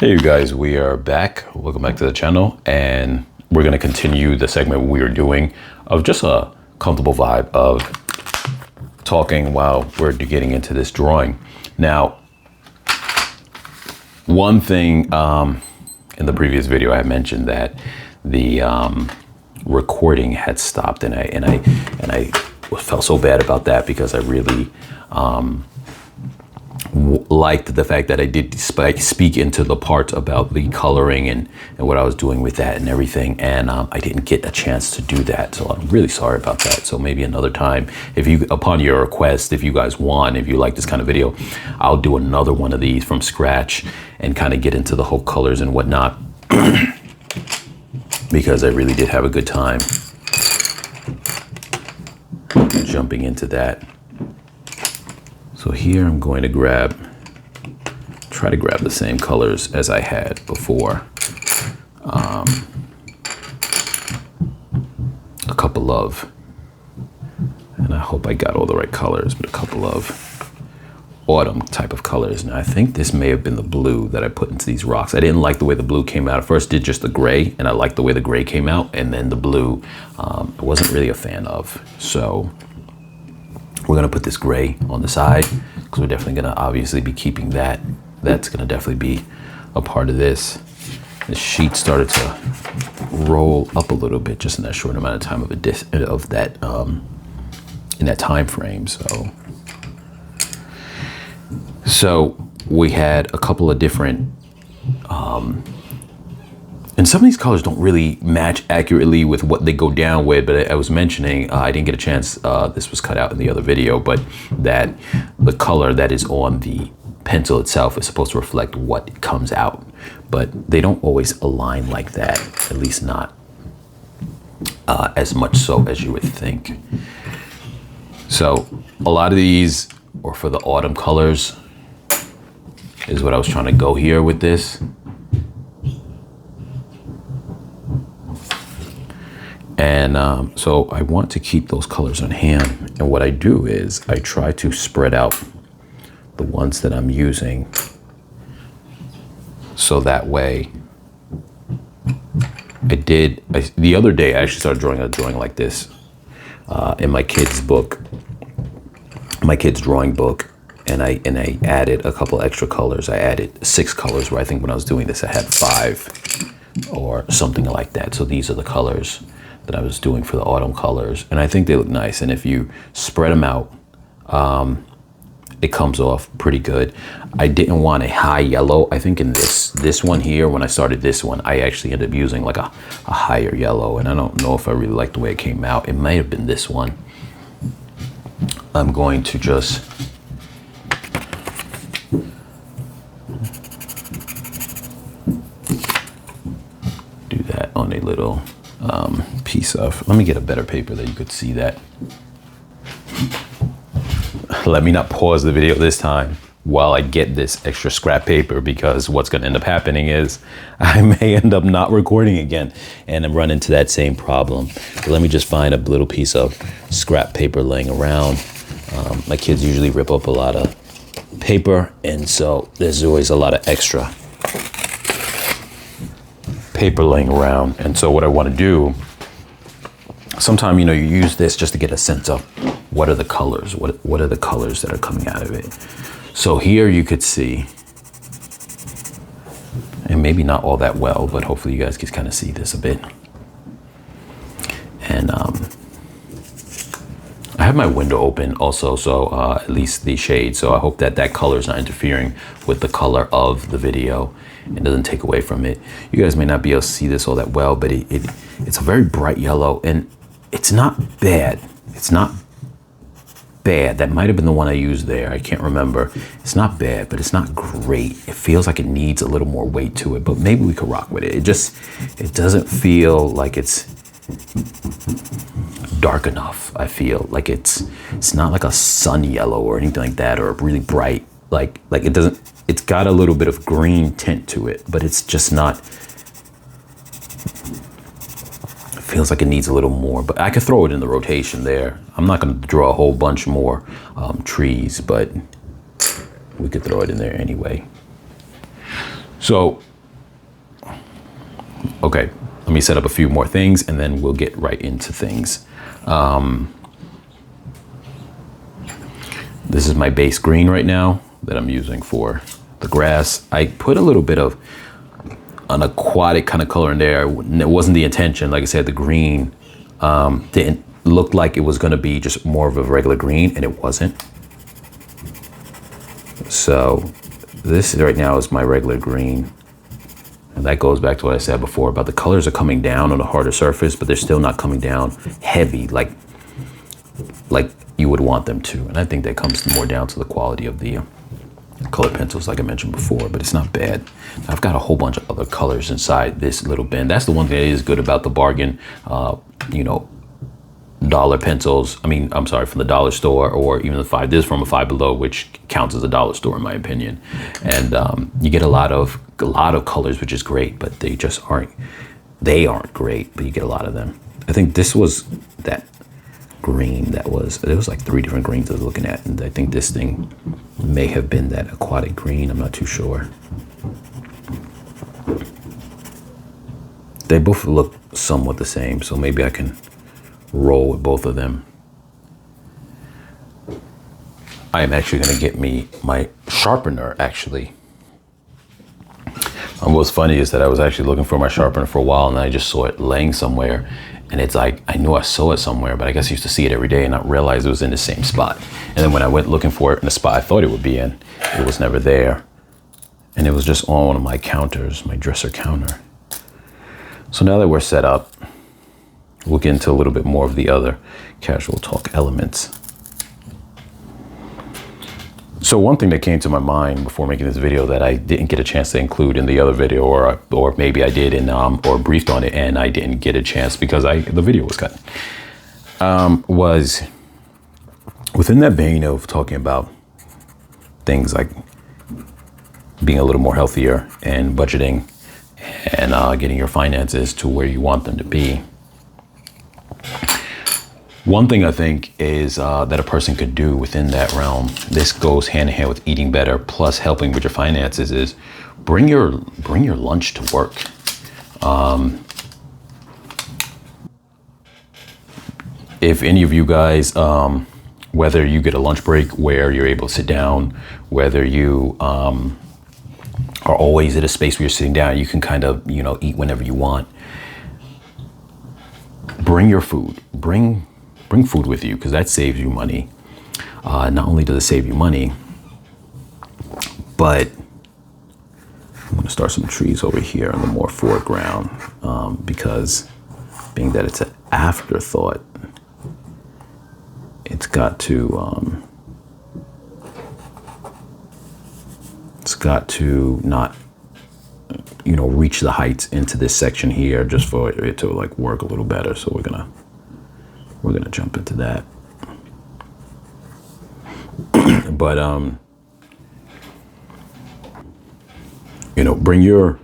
Hey you guys, we are back. Welcome back to the channel, and we're going to continue the segment we are doing of just a comfortable vibe of talking while we're getting into this drawing. Now, one thing in the previous video I mentioned that the recording had stopped, and I felt so bad about that because I really liked the fact that I did speak into the part about the coloring and what I was doing with that and everything, and I didn't get a chance to do that, so I'm really sorry about that. So maybe another time, if you, upon your request, if you guys want, if you like this kind of video, I'll do another one of these from scratch and kind of get into the whole colors and whatnot because I really did have a good time jumping into that. So here I'm going to try to grab the same colors as I had before. A couple of, and I hope I got all the right colors, but a couple of autumn type of colors. Now I think this may have been the blue that I put into these rocks. I didn't like the way the blue came out. I first did just the gray, and I liked the way the gray came out, and then the blue I wasn't really a fan of. So we're gonna put this gray on the side because we're definitely gonna obviously be keeping that. That's gonna definitely be a part of this. The sheet started to roll up a little bit just in that short amount of time of that in that time frame. So we had a couple of different and some of these colors don't really match accurately with what they go down with, but I was mentioning, I didn't get a chance, this was cut out in the other video, but that the color that is on the pencil itself is supposed to reflect what comes out, but they don't always align like that, at least not as much so as you would think. So a lot of these, or for the autumn colors, is what I was trying to go here with this. And so I want to keep those colors on hand. And what I do is I try to spread out the ones that I'm using. So that way, the other day I actually started drawing a drawing like this in my kid's book, my kid's drawing book. And I added a couple extra colors. I added 6 colors, where I think when I was doing this, I had 5 or something like that. So these are the colors that I was doing for the autumn colors, and I think they look nice. And if you spread them out, it comes off pretty good. I didn't want a high yellow. I think in this one here, when I started this one, I actually ended up using like a higher yellow, and I don't know if I really like the way it came out. It may have been this one. I'm going to just do that on a little piece of, let me get a better paper that you could see that. Let me not pause the video this time while I get this extra scrap paper, because what's going to end up happening is I may end up not recording again and I'm running into that same problem. So let me just find a little piece of scrap paper laying around. My kids usually rip up a lot of paper, and so there's always a lot of extra paper laying around. And so what I want to do, sometimes, you use this just to get a sense of what are the colors, what are the colors that are coming out of it. So here you could see, and maybe not all that well, but hopefully you guys can kind of see this a bit. And I have my window open also, so at least the shade. So I hope that that color is not interfering with the color of the video. It doesn't take away from it. You guys may not be able to see this all that well, but it's a very bright yellow, and it's not bad. It's not bad. That might have been the one I used there. I can't remember. It's not bad, but it's not great. It feels like it needs a little more weight to it, but maybe we could rock with it. It doesn't feel like it's dark enough. I feel like it's not like a sun yellow or anything like that, or really bright. Like it doesn't, it's got a little bit of green tint to it, but it's just not, it feels like it needs a little more, but I could throw it in the rotation there. I'm not going to draw a whole bunch more trees, but we could throw it in there anyway. So Okay, let me set up a few more things and then we'll get right into things. This is my base green right now that I'm using for the grass. I put a little bit of an aquatic kind of color in there. It wasn't the intention. Like I said, the green didn't look like it was going to be just more of a regular green, and it wasn't. So this right now is my regular green. And that goes back to what I said before about the colors are coming down on a harder surface, but they're still not coming down heavy like you would want them to. And I think that comes more down to the quality of the colored pencils, like I mentioned before, but it's not bad. I've got a whole bunch of other colors inside this little bin. That's the one thing that is good about the bargain, dollar pencils. I'm sorry, from the dollar store, or even the Five. This is from a Five Below, which counts as a dollar store in my opinion. And you get a lot of colors, which is great, but they aren't great, but you get a lot of them. I think this was that green there was like 3 different greens I was looking at, and I think this thing may have been that aquatic green. I'm not too sure. They both look somewhat the same, so maybe I can roll with both of them. I am actually going to get me my sharpener actually. And what's funny is that I was actually looking for my sharpener for a while, and I just saw it laying somewhere. And it's like, I knew I saw it somewhere, but I guess I used to see it every day and not realize it was in the same spot. And then when I went looking for it in the spot I thought it would be in, it was never there. And it was just on one of my counters, my dresser counter. So now that we're set up, we'll get into a little bit more of the other casual talk elements. So one thing that came to my mind before making this video that I didn't get a chance to include in the other video, or maybe I did or briefed on it and I didn't get a chance because the video was cut, was within that vein of talking about things like being a little more healthier and budgeting and getting your finances to where you want them to be. One thing I think is that a person could do within that realm, this goes hand in hand with eating better plus helping with your finances, is bring your lunch to work. If any of you guys, whether you get a lunch break where you're able to sit down, whether you are always at a space where you're sitting down, you can kind of, eat whenever you want. Bring your food, bring food with you, because that saves you money. Not only does it save you money, but I'm going to start some trees over here in the more foreground, because being that it's an afterthought, it's got to not reach the heights into this section here, just for it to like work a little better. So we're gonna jump into that. But bring your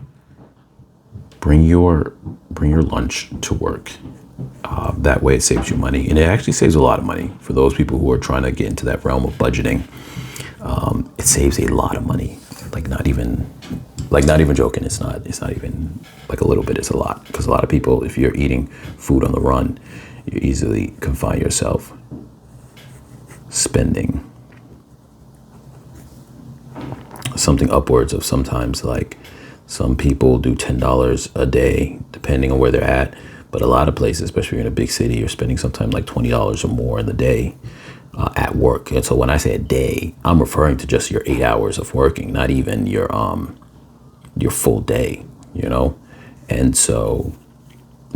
lunch to work. That way it saves you money, and it actually saves a lot of money for those people who are trying to get into that realm of budgeting. It saves a lot of money. Not even joking. It's not even like a little bit. It's a lot, because a lot of people, if you're eating food on the run, you easily can find yourself spending something upwards of, sometimes like some people do $10 a day, depending on where they're at. But a lot of places, especially in a big city, you're spending sometimes like $20 or more in the day at work. And so when I say a day, I'm referring to just your 8 hours of working, not even your full day, And so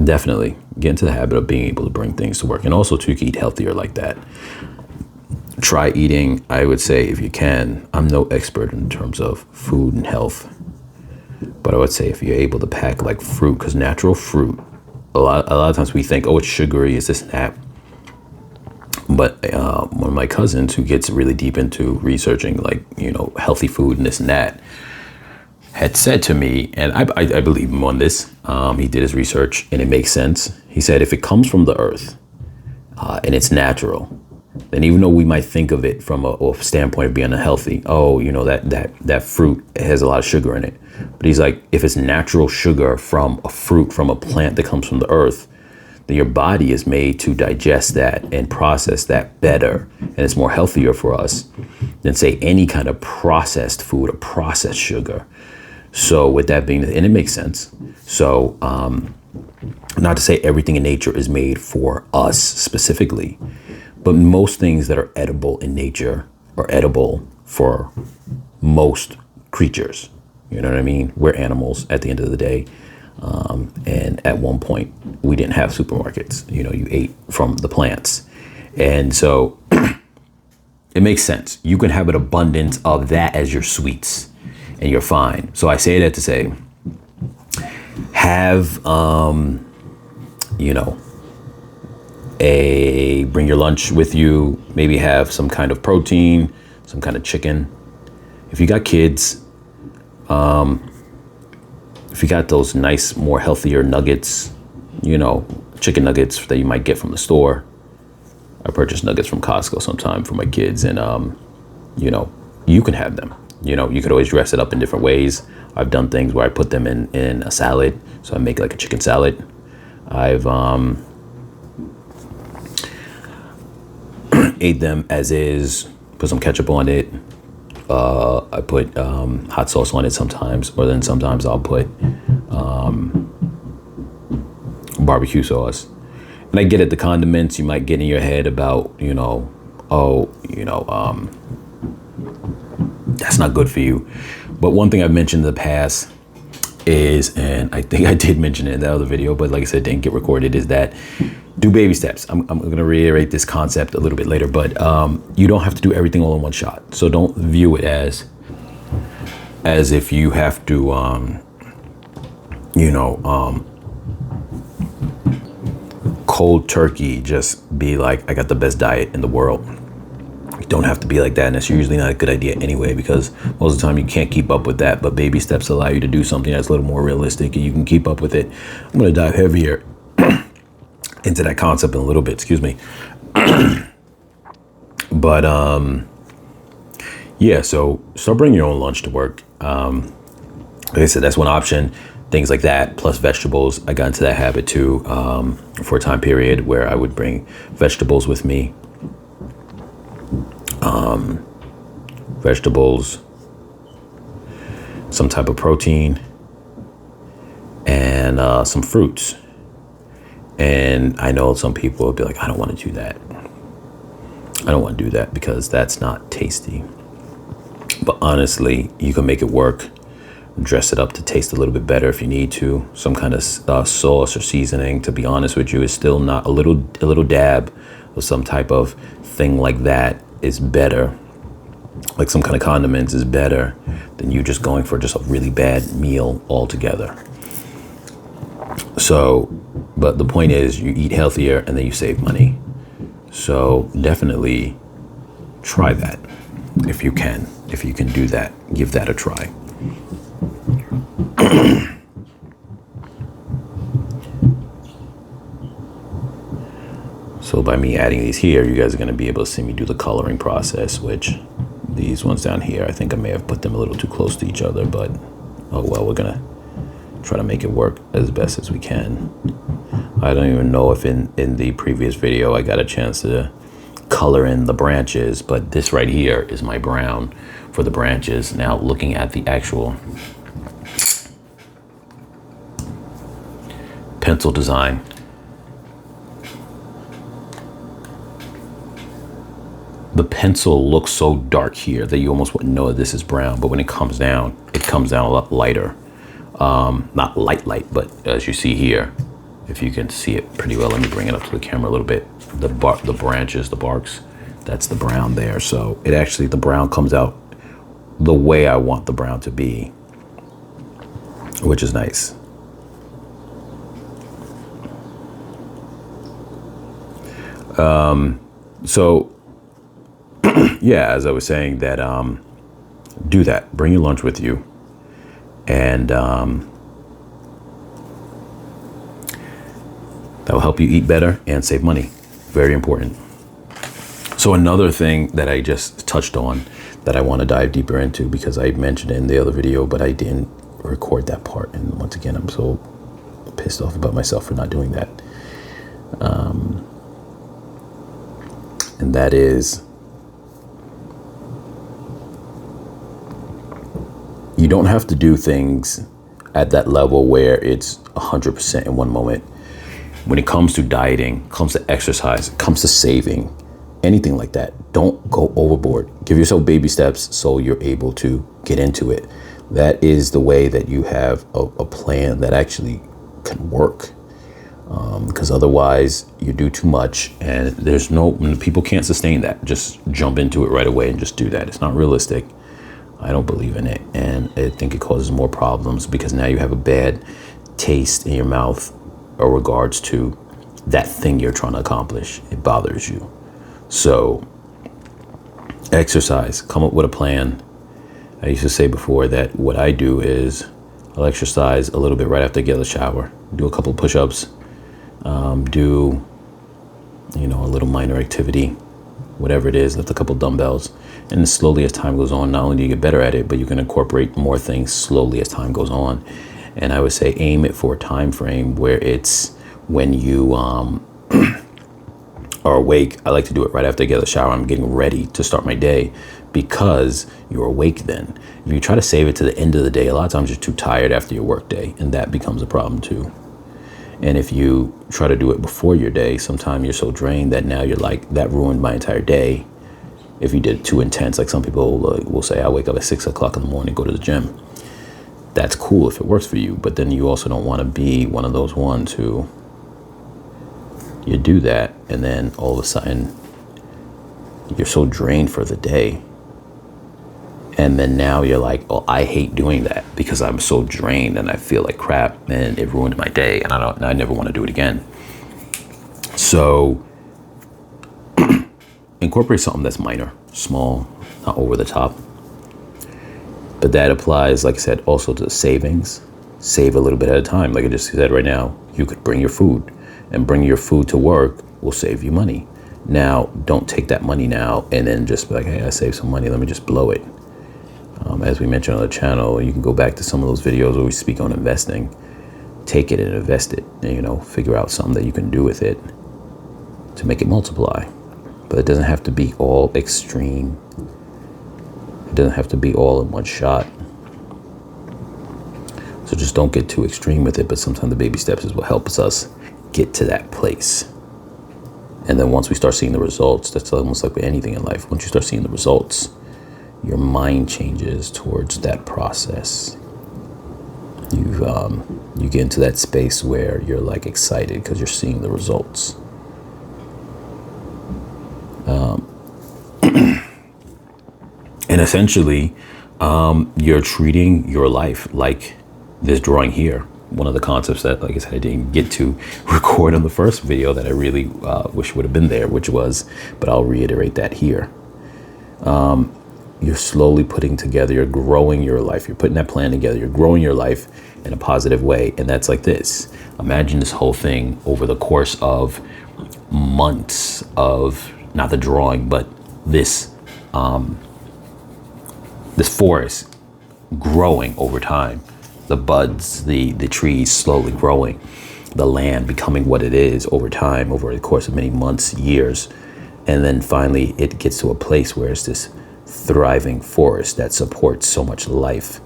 definitely get into the habit of being able to bring things to work, and also to eat healthier like that. Try eating, I would say, if you can. I'm no expert in terms of food and health, but I would say if you're able to pack like fruit, because natural fruit, a lot of times we think, oh, it's sugary, it's this and that. But one of my cousins who gets really deep into researching healthy food and this and that had said to me, and I believe him on this, he did his research and it makes sense. He said if it comes from the earth and it's natural, And even though we might think of it from a standpoint of being unhealthy, oh, you know, that fruit has a lot of sugar in it. But he's like, if it's natural sugar from a fruit, from a plant that comes from the earth, then your body is made to digest that and process that better. And it's more healthier for us than, say, any kind of processed food or processed sugar. So with that being, and it makes sense. So not to say everything in nature is made for us specifically, but most things that are edible in nature are edible for most creatures. You know what I mean? We're animals at the end of the day. And at one point, we didn't have supermarkets. You know, you ate from the plants. And so it makes sense. You can have an abundance of that as your sweets and you're fine. So I say that to say, have, you know, bring your lunch with you, maybe have some kind of protein, some kind of chicken. If you got kids, if you got those nice, more healthier nuggets, you know, chicken nuggets that you might get from the store. I purchase nuggets from Costco sometime for my kids, and, you know, you can have them. You know, you could always dress it up in different ways. I've done things where I put them in a salad. So I make like a chicken salad. I've ate them as is, put some ketchup on it. I put hot sauce on it sometimes, or then sometimes I'll put barbecue sauce. And I get it, the condiments you might get in your head about, you know, that's not good for you. But one thing I've mentioned in the past is, and I think I did mention it in the other video, but like I said, didn't get recorded, is that do baby steps. I'm going to reiterate this concept a little bit later, but you don't have to do everything all in one shot. So don't view it as if you have to, cold turkey, just be like, I got the best diet in the world. You don't have to be like that, and it's usually not a good idea anyway, because most of the time you can't keep up with that. But baby steps allow you to do something that's a little more realistic, and you can keep up with it. I'm going to dive heavier into that concept in a little bit, excuse me. But yeah, so start bringing your own lunch to work. Like I said, that's one option. Things like that, plus vegetables. I got into that habit too, for a time period where I would bring vegetables with me. Vegetables, some type of protein, and some fruits. And I know some people will be like, I don't want to do that. I don't want to do that because that's not tasty. But honestly, you can make it work. Dress it up to taste a little bit better if you need to. Some kind of sauce or seasoning, to be honest with you, is still not a little dab of some type of thing like that is better. Like some kind of condiments is better than you just going for just a really bad meal altogether. So, but the point is, you eat healthier and then you save money. So definitely try that if you can. If you can do that, give that a try. So by me adding these here, you guys are going to be able to see me do the coloring process, which these ones down here, I think I may have put them a little too close to each other, but oh well, we're going to try to make it work as best as we can. I don't even know if in the previous video I got a chance to color in the branches, but this right here is my brown for the branches. Now looking at the actual pencil design, the pencil looks so dark here that you almost wouldn't know that this is brown, but when it comes down a lot lighter. Not light, but as you see here, if you can see it pretty well, let me bring it up to the camera a little bit. The branches, the barks, that's the brown there. So it actually, the brown comes out the way I want the brown to be, which is nice. So yeah, as I was saying, that do that. Bring your lunch with you, and that will help you eat better and save money. Very important. So another thing that I just touched on that I want to dive deeper into, because I mentioned it in the other video, but I didn't record that part. And once again, I'm so pissed off about myself for not doing that. And that is, you don't have to do things at that level where it's 100% in one moment. When it comes to dieting, comes to exercise, comes to saving, anything like that, don't go overboard. Give yourself baby steps so you're able to get into it. That is the way that you have a plan that actually can work. Because otherwise you do too much, and people can't sustain that. Just jump into it right away and just do that. It's not realistic. I don't believe in it. And I think it causes more problems, because now you have a bad taste in your mouth in regards to that thing you're trying to accomplish. It bothers you. So exercise, come up with a plan. I used to say before that what I do is I'll exercise a little bit right after I get out of the shower, do a couple push-ups, do, a little minor activity, whatever it is, lift a couple dumbbells. And slowly as time goes on, not only do you get better at it, but you can incorporate more things slowly as time goes on. And I would say aim it for a time frame where it's when you are awake. I like to do it right after I get out of the shower. I'm getting ready to start my day, because you're awake then. If you try to save it to the end of the day, a lot of times you're too tired after your work day, and that becomes a problem too. And if you try to do it before your day, sometimes you're so drained that now you're like, that ruined my entire day. If you did it too intense, like some people will say, I wake up at 6 o'clock in the morning, go to the gym. That's cool if it works for you, but then you also don't want to be one of those ones who you do that and then all of a sudden you're so drained for the day. And then now you're like, oh, I hate doing that because I'm so drained and I feel like crap and it ruined my day and I never want to do it again. So incorporate something that's minor, small, not over the top. But that applies, like I said, also to savings. Save a little bit at a time. Like I just said right now, you could bring your food, and bringing your food to work will save you money. Now, don't take that money now and then just be like, hey, I saved some money, let me just blow it. As we mentioned on the channel, you can go back to some of those videos where we speak on investing. Take it and invest it, and, figure out something that you can do with it to make it multiply. But it doesn't have to be all extreme. It doesn't have to be all in one shot. So just don't get too extreme with it, but sometimes the baby steps is what helps us get to that place. And then once we start seeing the results, that's almost like with anything in life. Once you start seeing the results, your mind changes towards that process. You get into that space where you're like excited because you're seeing the results. And essentially, you're treating your life like this drawing here. One of the concepts that, like I said, I didn't get to record on the first video that I really wish would have been there, which was, but I'll reiterate that here. You're slowly putting together, you're growing your life. You're putting that plan together. You're growing your life in a positive way. And that's like this. Imagine this whole thing over the course of months of, not the drawing, but this forest growing over time. The buds, the trees slowly growing, the land becoming what it is over time, over the course of many months, years. And then finally it gets to a place where it's this thriving forest that supports so much life.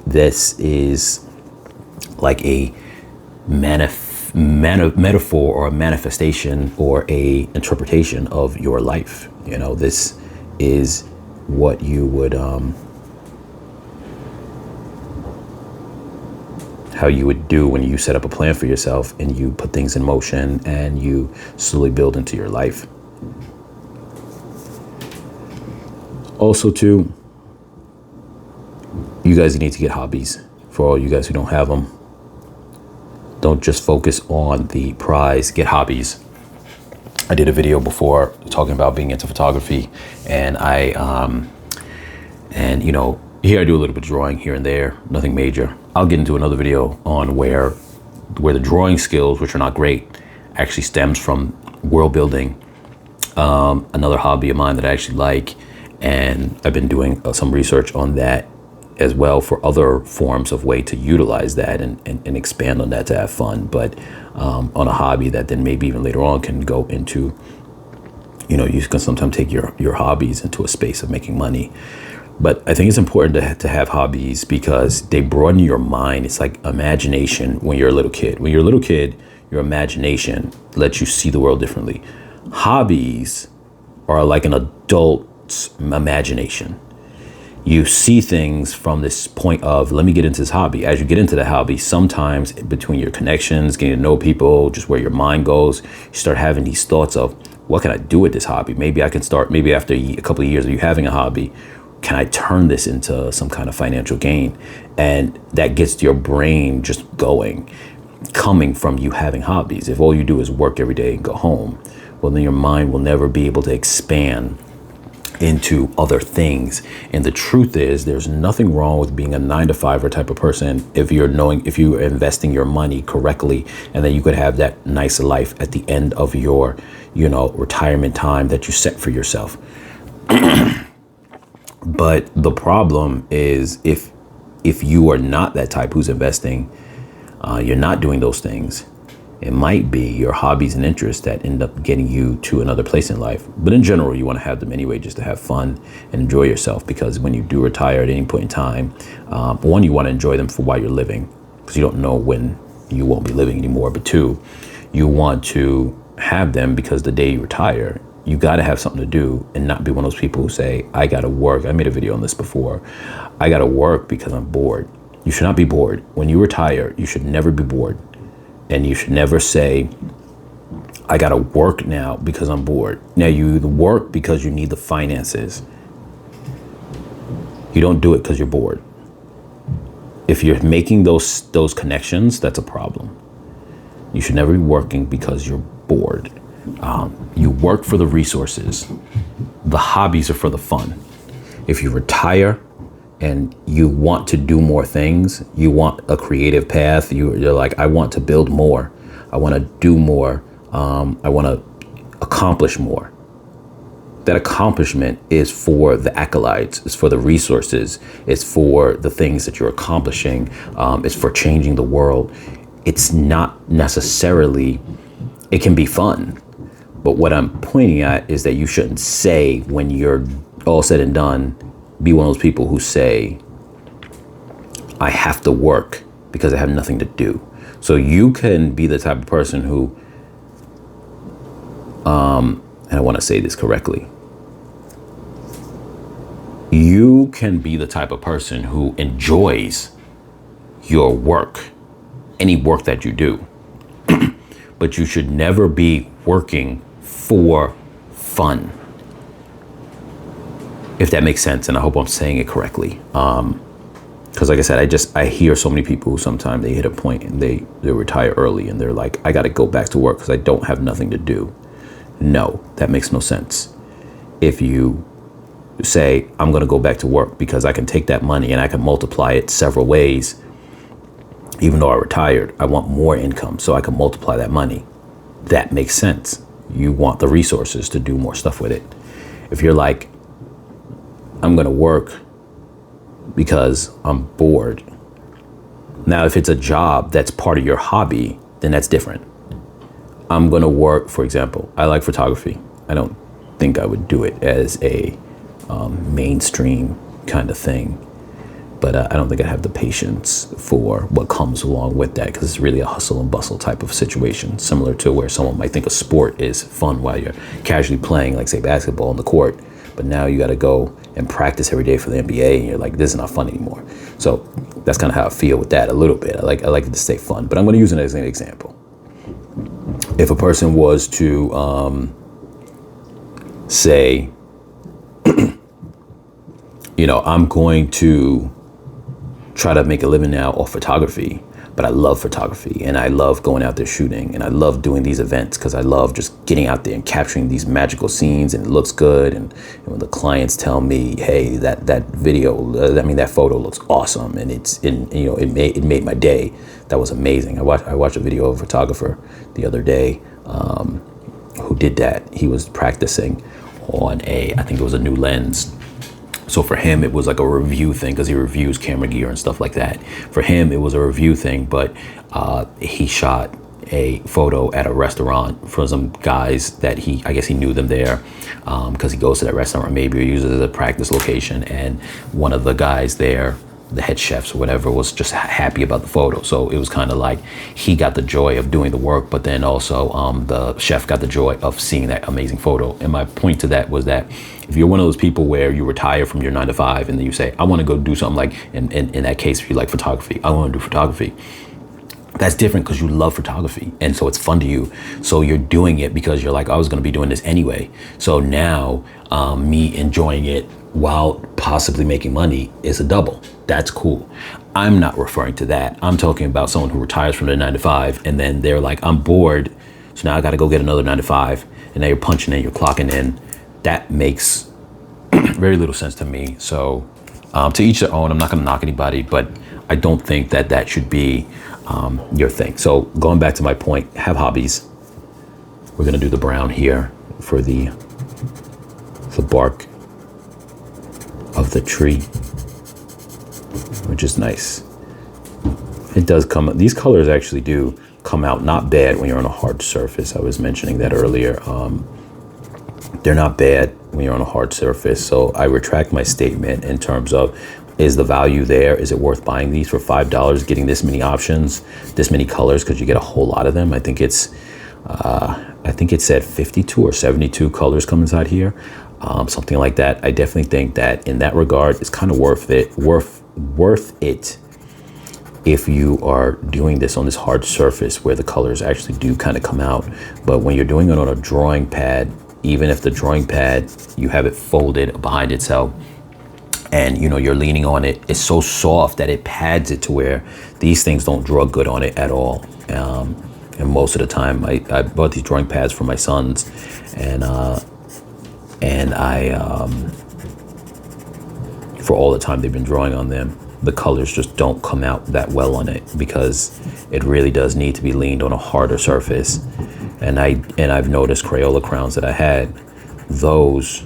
This is like a metaphor or a manifestation or a interpretation of your life. This is what you would how you would do when you set up a plan for yourself and you put things in motion and you slowly build into your life. Also too, you guys need to get hobbies. For all you guys who don't have them, don't just focus on the prize, get hobbies. I did a video before talking about being into photography, and here I do a little bit of drawing here and there, nothing major. I'll get into another video on where the drawing skills, which are not great, actually stems from world building Another hobby of mine that I actually like, and I've been doing some research on that as well for other forms of way to utilize that and expand on that to have fun, but on a hobby that then maybe even later on can go into, you can sometimes take your hobbies into a space of making money. But I think it's important to have hobbies because they broaden your mind. It's like imagination when you're a little kid. When you're a little kid, your imagination lets you see the world differently. Hobbies are like an adult's imagination. You see things from this point of, let me get into this hobby. As you get into the hobby, sometimes between your connections, getting to know people, just where your mind goes, you start having these thoughts of, what can I do with this hobby? Maybe I can start, maybe after a couple of years of you having a hobby, can I turn this into some kind of financial gain? And that gets your brain just going, coming from you having hobbies. If all you do is work every day and go home, well, then your mind will never be able to expand into other things. And the truth is, there's nothing wrong with being a 9-to-5 type of person if you're investing your money correctly, and then you could have that nice life at the end of your, retirement time that you set for yourself. But the problem is if you are not that type who's investing, you're not doing those things. It might be your hobbies and interests that end up getting you to another place in life. But in general, you want to have them anyway, just to have fun and enjoy yourself. Because when you do retire at any point in time, one, you want to enjoy them for while you're living, because you don't know when you won't be living anymore. But two, you want to have them because the day you retire, you got to have something to do and not be one of those people who say, I got to work. I made a video on this before. I got to work because I'm bored. You should not be bored. When you retire, you should never be bored. And you should never say, I got to work now because I'm bored. Now, you work because you need the finances. You don't do it because you're bored. If you're making those connections, that's a problem. You should never be working because you're bored. You work for the resources. The hobbies are for the fun. If you retire and you want to do more things, you want a creative path, you're like, I want to build more. I want to do more. I want to accomplish more. That accomplishment is for the accolades, it's for the resources, it's for the things that you're accomplishing, it's for changing the world. It's not necessarily, it can be fun. But what I'm pointing at is that you shouldn't say, when you're all said and done, be one of those people who say, I have to work because I have nothing to do. So you can be the type of person who, and I want to say this correctly, you can be the type of person who enjoys your work, any work that you do, but you should never be working for fun. If that makes sense, and I hope I'm saying it correctly. Because like I said, I hear so many people who sometimes they hit a point and they retire early and they're like, I got to go back to work because I don't have nothing to do. No, that makes no sense. If you say, I'm going to go back to work because I can take that money and I can multiply it several ways, even though I retired, I want more income so I can multiply that money. That makes sense. You want the resources to do more stuff with it. If you're like, I'm going to work because I'm bored. Now, if it's a job that's part of your hobby, then that's different. I'm going to work, for example, I like photography. I don't think I would do it as a mainstream kind of thing. But I don't think I have the patience for what comes along with that, because it's really a hustle and bustle type of situation, similar to where someone might think a sport is fun while you're casually playing, like say basketball on the court. But now you got to go and practice every day for the NBA, and you're like, this is not fun anymore. So that's kind of how I feel with that a little bit. I like it to stay fun, but I'm going to use it as an example. If a person was to say, I'm going to try to make a living now off photography, but I love photography and I love going out there shooting and I love doing these events because I love just getting out there and capturing these magical scenes, and it looks good. And when the clients tell me, hey, that that photo looks awesome, and it made my day. That was amazing. I watched a video of a photographer the other day. who did that. He was practicing on I think it was a new lens. So for him, it was like a review thing because he reviews camera gear and stuff like that. For him, it was a review thing, but he shot a photo at a restaurant for some guys that I guess he knew them there because he goes to that restaurant maybe or uses it as a practice location. And one of the guys there, the head chefs or whatever, was just happy about the photo. So it was kind of like he got the joy of doing the work, but then also the chef got the joy of seeing that amazing photo. And my point to that was that if you're one of those people where you retire from your 9 to 5 and then you say, I want to go do something like, in that case, if you like photography, I want to do photography. That's different because you love photography. And so it's fun to you. So you're doing it because you're like, I was going to be doing this anyway. So now me enjoying it while possibly making money is a double. That's cool. I'm not referring to that. I'm talking about someone who retires from their 9 to 5 and then they're like, I'm bored. So now I got to go get another 9 to 5. And now you're punching in, you're clocking in. That makes very little sense to me. So to each their own. I'm not going to knock anybody, but I don't think that that should be your thing. So going back to my point, have hobbies. We're going to do the brown here for the bark of the tree, which is nice. It does come, these colors actually do come out not bad when you're on a hard surface. I was mentioning that earlier. They're not bad when you're on a hard surface. So I retract my statement in terms of, is the value there? Is it worth buying these for $5, getting this many options, this many colors, because you get a whole lot of them. I think it said 52 or 72 colors come inside here, something like that. I definitely think that in that regard, it's kind of worth it if you are doing this on this hard surface where the colors actually do kind of come out. But when you're doing it on a drawing pad, even if the drawing pad, you have it folded behind itself, and you know you're leaning on it, it's so soft that it pads it to where these things don't draw good on it at all. And most of the time, I bought these drawing pads for my sons, and for all the time they've been drawing on them, the colors just don't come out that well on it because it really does need to be leaned on a harder surface. And I've noticed Crayola crowns that I had, those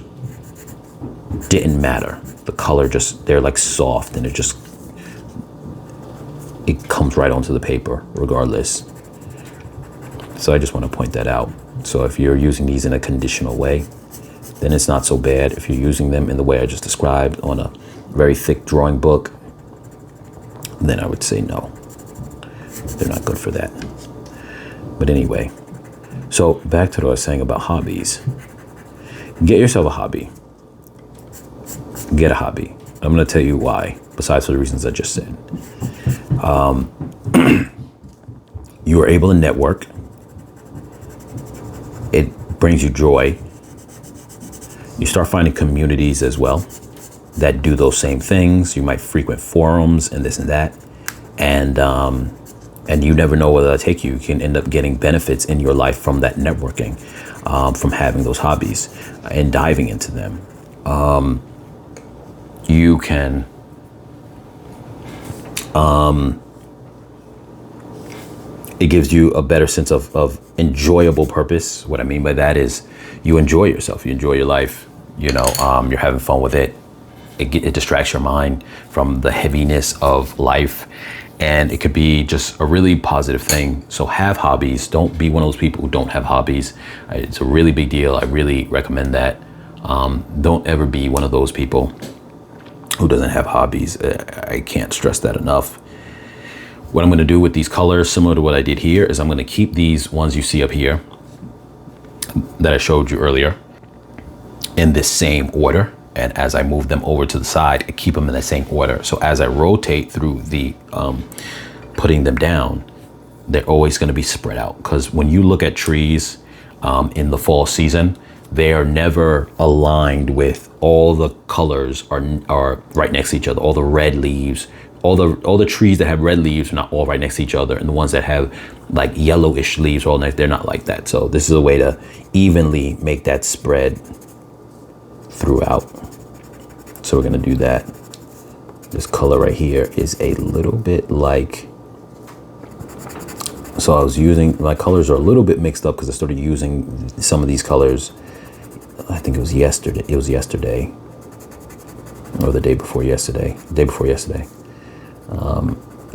didn't matter. The color they're like soft, and it comes right onto the paper regardless. So I just want to point that out. So if you're using these in a conditional way, then it's not so bad. If you're using them in the way I just described on a very thick drawing book, then I would say no. They're not good for that. But anyway, so back to what I was saying about hobbies. Get yourself a hobby. Get a hobby. I'm going to tell you why, besides for the reasons I just said. You are able to network. It brings you joy. You start finding communities as well that do those same things. You might frequent forums and this and that. And you never know where that'll take you. You can end up getting benefits in your life from that networking, from having those hobbies and diving into them. You can it gives you a better sense of enjoyable purpose. What I mean by that is you enjoy yourself, you enjoy your life, you're having fun with it. It distracts your mind from the heaviness of life, and it could be just a really positive thing. So have hobbies. Don't be one of those people who don't have hobbies. It's a really big deal. I really recommend that. Don't ever be one of those people who doesn't have hobbies. I can't stress that enough. What I'm going to do with these colors, similar to what I did here, is I'm going to keep these ones you see up here that I showed you earlier in this same order. And as I move them over to the side, I keep them in the same order. So as I rotate through the putting them down, they're always going to be spread out. Because when you look at trees in the fall season, they are never aligned with all the colors are right next to each other. All the red leaves, all the trees that have red leaves are not all right next to each other, and the ones that have like yellowish leaves are all next. They're not like that. So this is a way to evenly make that spread throughout. So we're gonna do that. This color right here is a little bit like So I was using, my colors are a little bit mixed up because I started using some of these colors. I think it was yesterday. It was yesterday, or the day before yesterday.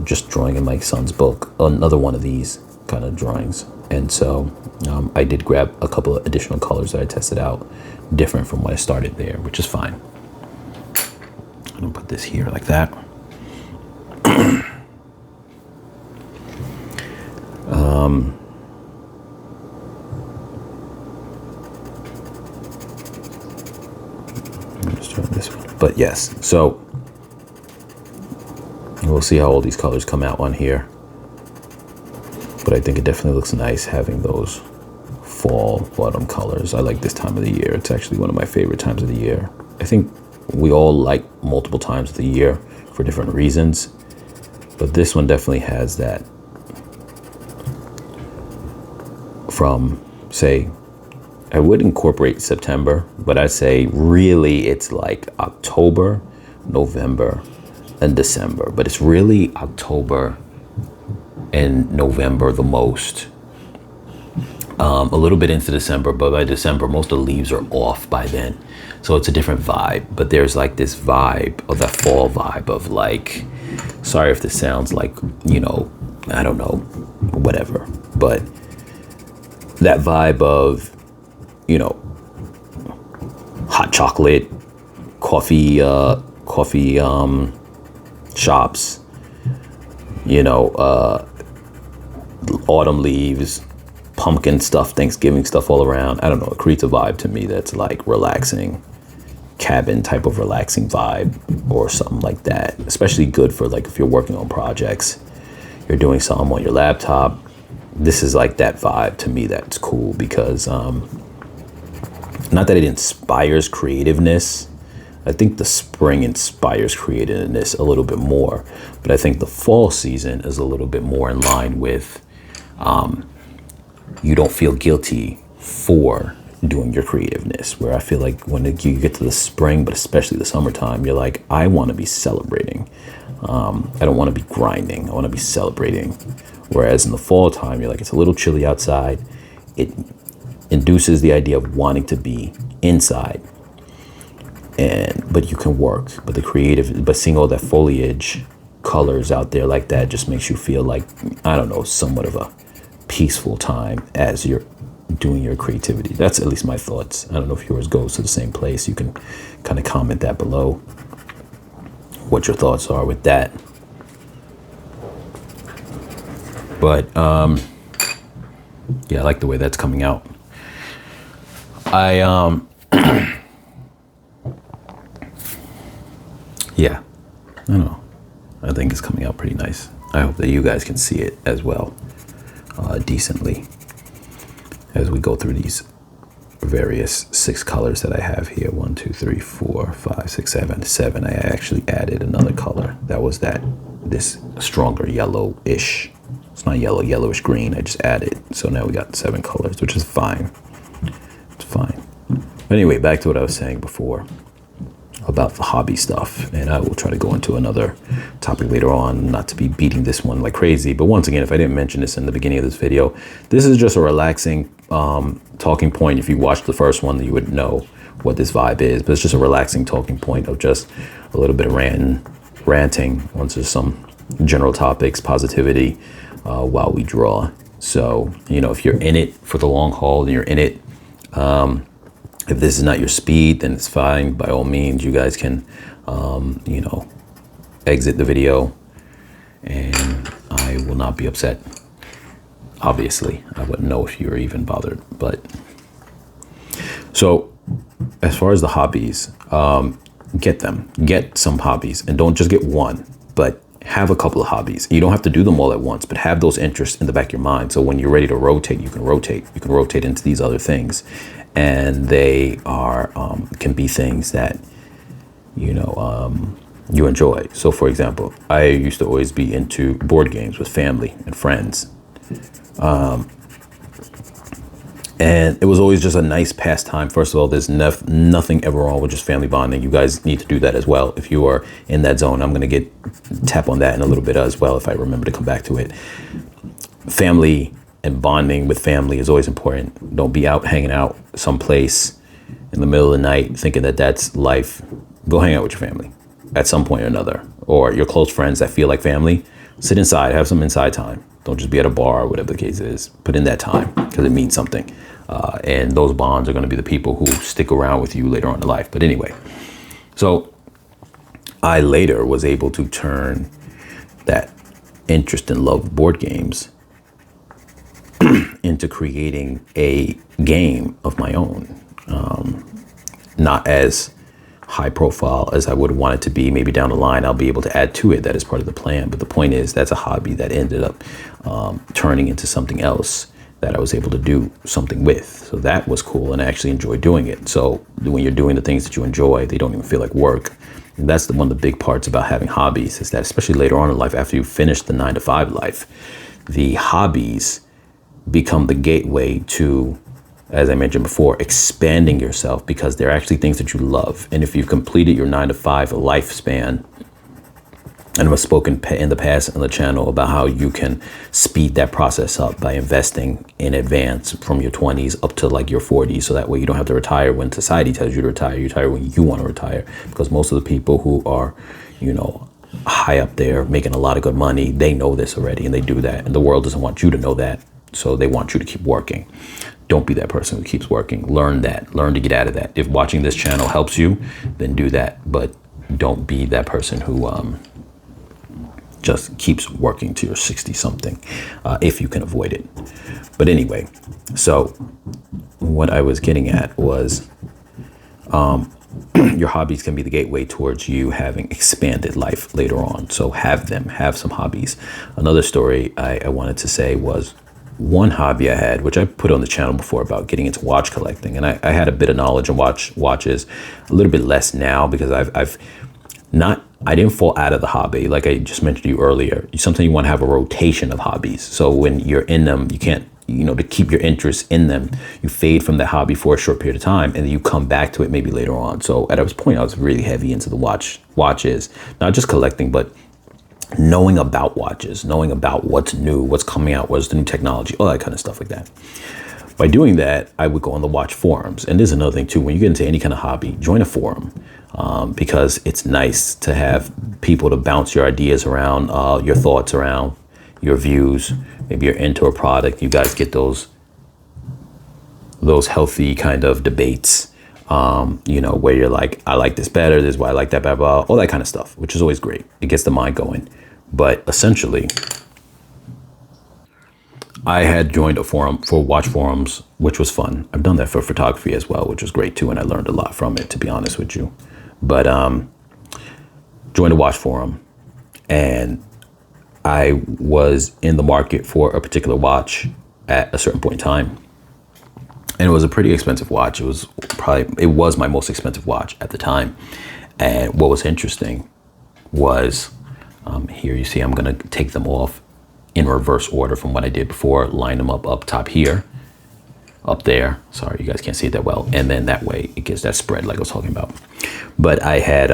Just drawing in my son's book, another one of these kind of drawings. And so I did grab a couple of additional colors that I tested out, different from what I started there, which is fine. I'm gonna put this here like that. I'm just trying this one. But yes, so we'll see how all these colors come out on here. But I think it definitely looks nice having those fall autumn colors. I like this time of the year. It's actually one of my favorite times of the year. I think we all like multiple times of the year for different reasons, but this one definitely has that. From, say, I would incorporate September, but I'd say really it's like October, November, and December. But it's really October and November the most. A little bit into December, but by December, most of the leaves are off by then. So it's a different vibe. But there's like this vibe of that fall vibe of like, sorry if this sounds like, you know, I don't know, whatever. But that vibe of, you know, hot chocolate, coffee shops, you know, autumn leaves, pumpkin stuff, Thanksgiving stuff all around. I don't know, it creates a vibe to me that's like relaxing, cabin type of relaxing vibe or something like that. Especially good for like if you're working on projects, you're doing something on your laptop. This is like that vibe to me that's cool because not that it inspires creativeness. I think the spring inspires creativeness a little bit more, but I think the fall season is a little bit more in line with you don't feel guilty for doing your creativeness, where I feel like when you get to the spring, but especially the summertime, you're like, I want to be celebrating. I don't want to be grinding. I want to be celebrating. Whereas in the fall time, you're like, it's a little chilly outside. It induces the idea of wanting to be inside. But you can work. But seeing all that foliage colors out there like that just makes you feel like, I don't know, somewhat of a peaceful time as you're doing your creativity. That's at least my thoughts. I don't know if yours goes to the same place. You can kind of comment that below what your thoughts are with that. But yeah, I like the way that's coming out. Yeah, I don't know. I think it's coming out pretty nice. I hope that you guys can see it as well, decently, as we go through these various 6 colors that I have here. 1, 2, 3, 4, 5, 6, 7. I actually added another color. That was this stronger yellowish. It's not yellow, yellowish green. I just added. So now we got 7 colors, which is fine. It's fine. But anyway, back to what I was saying before about the hobby stuff, and I will try to go into another topic later on, not to be beating this one like crazy. But once again, if I didn't mention this in the beginning of this video, this is just a relaxing talking point. If you watched the first one, you would know what this vibe is, but it's just a relaxing talking point of just a little bit of ranting onto some general topics, positivity, while we draw. So, you know, if you're in it for the long haul and you're in it, if this is not your speed, then it's fine. By all means, you guys can, you know, exit the video and I will not be upset. Obviously, I wouldn't know if you were even bothered. But so as far as the hobbies, get some hobbies, and don't just get one, but have a couple of hobbies. You don't have to do them all at once, but have those interests in the back of your mind. So when you're ready to rotate, you can rotate into these other things. And they are, can be things that, you know, you enjoy. So for example, I used to always be into board games with family and friends. And it was always just a nice pastime. First of all, there's nothing ever wrong with just family bonding. You guys need to do that as well. If you are in that zone, I'm going to tap on that in a little bit as well, if I remember to come back to it. family and bonding with family is always important. Don't be out hanging out someplace in the middle of the night thinking that that's life. Go hang out with your family at some point or another, or your close friends that feel like family. Sit inside, have some inside time. Don't just be at a bar or whatever the case is. Put in that time because it means something. And those bonds are going to be the people who stick around with you later on in life. But anyway, so I later was able to turn that interest and love of board games into creating a game of my own. Not as high profile as I would want it to be. Maybe down the line, I'll be able to add to it. That is part of the plan. But the point is, that's a hobby that ended up turning into something else that I was able to do something with. So that was cool. And I actually enjoyed doing it. So when you're doing the things that you enjoy, they don't even feel like work. And that's one of the big parts about having hobbies, is that especially later on in life, after you finish the 9-to-5 life, the hobbies become the gateway to, as I mentioned before, expanding yourself, because they're actually things that you love. And if you've completed your 9-to-5 lifespan, and I've spoken in the past on the channel about how you can speed that process up by investing in advance from your 20s up to like your 40s. So that way you don't have to retire when society tells you to retire. You retire when you want to retire, because most of the people who are, high up there making a lot of good money, they know this already and they do that. And the world doesn't want you to know that. So they want you to keep working. Don't be that person who keeps working. Learn that. Learn to get out of that. If watching this channel helps you, then do that. But don't be that person who just keeps working to your 60-something, if you can avoid it. But anyway, so what I was getting at was your hobbies can be the gateway towards you having expanded life later on. So have some hobbies. Another story I wanted to say was one hobby I had, which I put on the channel before, about getting into watch collecting. And I had a bit of knowledge on watches, a little bit less now, because I didn't fall out of the hobby. Like I just mentioned to you earlier, sometimes you want to have a rotation of hobbies. So when you're in them, you can't, to keep your interest in them, you fade from that hobby for a short period of time, and then you come back to it maybe later on. So at this point, I was really heavy into the watches, not just collecting, but knowing about watches, knowing about what's new, what's coming out, what's the new technology, all that kind of stuff like that. By doing that, I would go on the watch forums. And there's another thing too, when you get into any kind of hobby, join a forum, because it's nice to have people to bounce your ideas around, your thoughts around, your views. Maybe you're into a product, you guys get those healthy kind of debates, where you're like, I like this better, this is why I like that, blah, blah, all that kind of stuff, which is always great. It gets the mind going. But essentially, I had joined a forum for watch forums, which was fun. I've done that for photography as well, which was great too, and I learned a lot from it, to be honest with you. But joined a watch forum, and I was in the market for a particular watch at a certain point in time. And it was a pretty expensive watch. It was my most expensive watch at the time. And what was interesting was, here you see, I'm gonna take them off in reverse order from what I did before, line them up top here, up there. Sorry, you guys can't see it that well. And then that way it gives that spread like I was talking about. But I had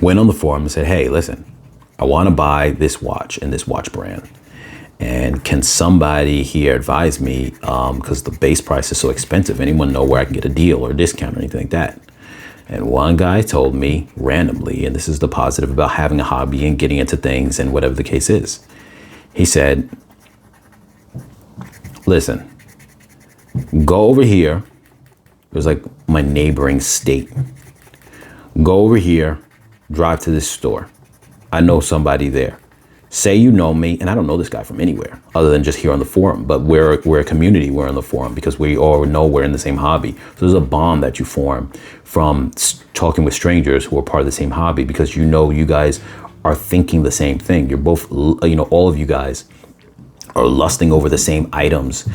went on the forum and said, hey, listen, I want to buy this watch and this watch brand. And can somebody here advise me, because the base price is so expensive, anyone know where I can get a deal or a discount or anything like that? And one guy told me randomly, and this is the positive about having a hobby and getting into things and whatever the case is. He said, listen, go over here. It was like my neighboring state. Go over here, drive to this store. I know somebody there. Say you know me, and I don't know this guy from anywhere other than just here on the forum, but we're a community, we're on the forum because we all know we're in the same hobby. So there's a bond that you form from talking with strangers who are part of the same hobby, because you guys are thinking the same thing. You're both, all of you guys or lusting over the same items,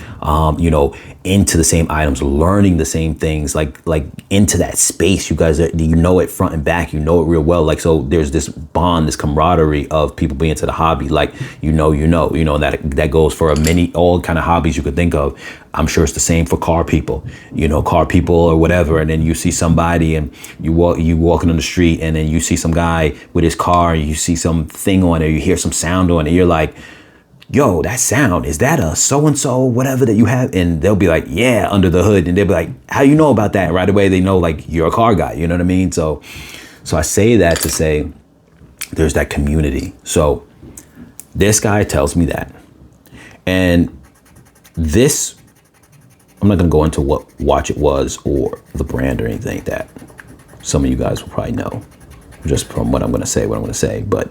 into the same items, learning the same things, like into that space. You guys, you know it front and back, you know it real well. Like, so there's this bond, this camaraderie of people being into the hobby. Like, that goes for all kind of hobbies you could think of. I'm sure it's the same for car people, or whatever. And then you see somebody and you walking on the street, and then you see some guy with his car, and you see some thing on it, you hear some sound on it. You're like, yo, that sound, is that a so-and-so, whatever that you have? And they'll be like, yeah, under the hood. And they'll be like, how you know about that? Right away, they know, like, you're a car guy. You know what I mean? So I say that to say there's that community. So this guy tells me that. And this, I'm not going to go into what watch it was or the brand or anything like that. Some of you guys will probably know just from what I'm going to say. But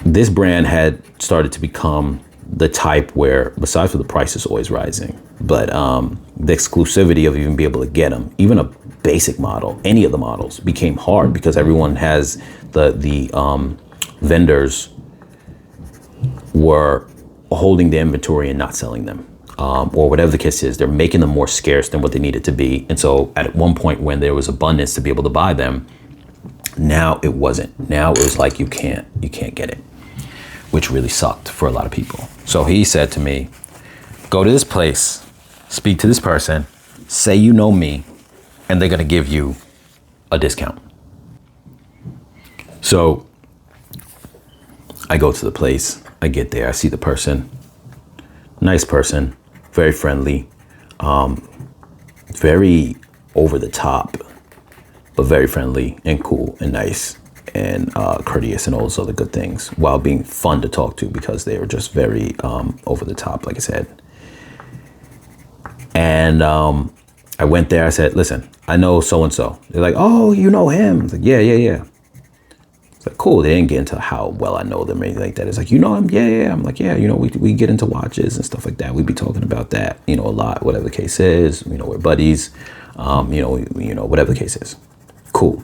this brand had started to become the type where, besides for the price is always rising, but the exclusivity of even being able to get them, even a basic model, any of the models, became hard because everyone has the vendors were holding the inventory and not selling them, or whatever the case is. They're making them more scarce than what they needed to be. And so at one point when there was abundance to be able to buy them, now it wasn't. Now it was like you can't get it, which really sucked for a lot of people. So he said to me, go to this place, speak to this person, say you know me, and they're gonna give you a discount. So I go to the place, I get there, I see the person, nice person, very friendly, very over the top, but very friendly and cool and nice and courteous and all those other good things, while being fun to talk to because they were just very over the top, like I said. And I went there, I said, listen, I know so-and-so. They're like, oh, you know him? I was like, yeah. It's like, cool. They didn't get into how well I know them or anything like that. It's like, you know him? Yeah. I'm like, yeah, we get into watches and stuff like that. We be talking about that, a lot, whatever the case is. We're buddies, whatever the case is. Cool.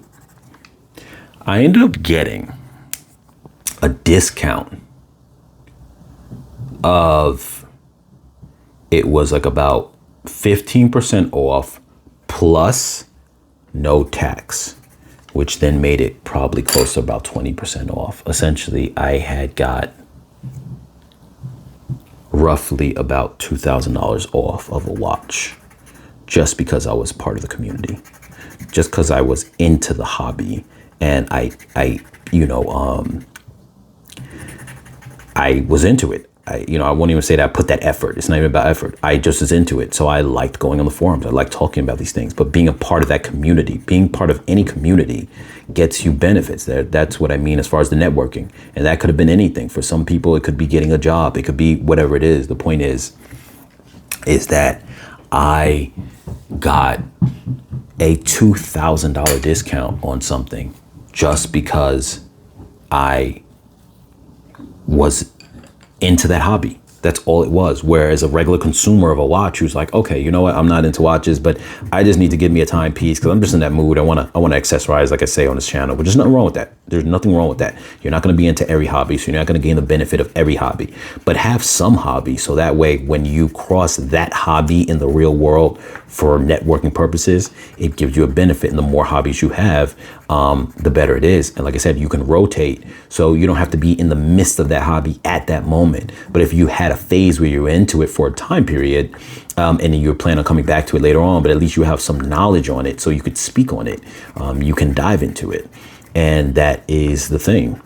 I ended up getting a discount of, it was like about 15% off plus no tax, which then made it probably close to about 20% off. Essentially, I had got roughly about $2,000 off of a watch just because I was part of the community, just because I was into the hobby. And I was into it. I won't even say that I put that effort. It's not even about effort. I just was into it. So I liked going on the forums. I liked talking about these things. But being a part of that community, being part of any community gets you benefits. That's what I mean as far as the networking. And that could have been anything. For some people, it could be getting a job. It could be whatever it is. The point is that I got a $2,000 discount on something just because I was into that hobby. That's all it was. Whereas a regular consumer of a watch who's like, okay, you know what? I'm not into watches, but I just need to give me a timepiece because I'm just in that mood. I want to accessorize, like I say on this channel. But there's nothing wrong with that. There's nothing wrong with that. You're not going to be into every hobby, so you're not going to gain the benefit of every hobby. But have some hobby, so that way when you cross that hobby in the real world for networking purposes, it gives you a benefit. And the more hobbies you have, the better it is. And like I said, you can rotate, so you don't have to be in the midst of that hobby at that moment. But if you had a phase where you were into it for a time period, and then you're planning on coming back to it later on, but at least you have some knowledge on it so you could speak on it. You can dive into it. And that is the thing.